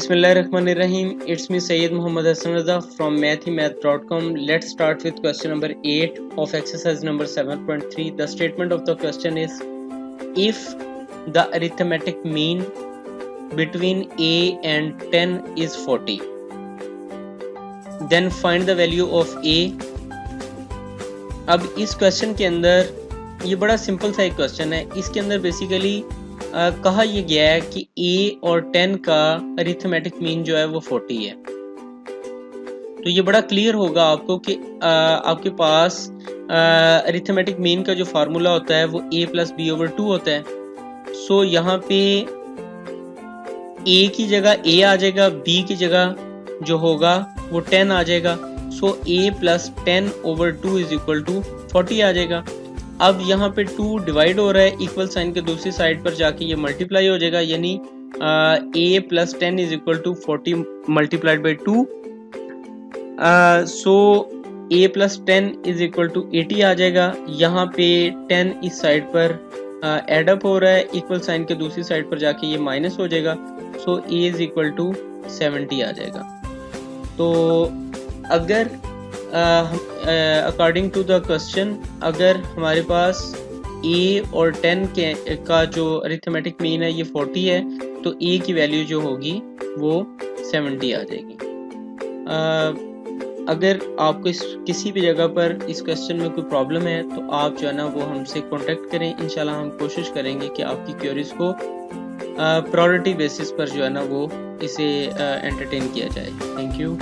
Bismillahirrahmanirrahim. It's me Sayyid Muhammad Hassan Raza from mathymath.com. Let's start with question number 8 of exercise number 7.3. The statement of the question is, if the arithmetic mean between A and 10 is 40, then find the value of A. अब इस question के अंदर ये बड़ा simple सा एक question है. इसके अंदर बेसिकली कहा यह गया है कि A और 10 का अरिथमेटिक मीन जो है वो 40 है. तो ये बड़ा क्लियर होगा आपको कि आपके पास अरिथमेटिक मीन का जो फार्मूला होता है वो A प्लस बी ओवर 2 होता है. सो यहाँ पे A की जगह A आ जाएगा, B की जगह जो होगा वो 10 आ जाएगा. So A plus 10 over 2 is equal to 40 आ जाएगा. अब यहाँ पे 2 डिवाइड हो रहा है, इक्वल साइन के दूसरी साइड पर जाके ये मल्टीप्लाई हो जाएगा, यानी A plus 10 is equal to 40 multiplied by 2. So A plus 10 is equal to 80 आ जाएगा. यहाँ पे 10 इस साइड पर एड अप हो रहा है, इक्वल साइन के दूसरी साइड पर जाके ये माइनस हो जाएगा. So A is equal to 70 आ जाएगा. तो अगर अकॉर्डिंग टू द क्वेश्चन अगर हमारे पास A और 10 का जो अरिथमेटिक मीन है ये 40 है, तो A की वैल्यू जो होगी वो 70 आ जाएगी. अगर आपको किसी भी जगह पर इस क्वेश्चन में कोई प्रॉब्लम है तो आप जो है ना वो हमसे कांटेक्ट करें. इंशाल्लाह हम कोशिश करेंगे कि आपकी क्वेरीज को प्रायोरिटी बेसिस पर जो है ना वो इसे एंटरटेन किया जाए. Thank you.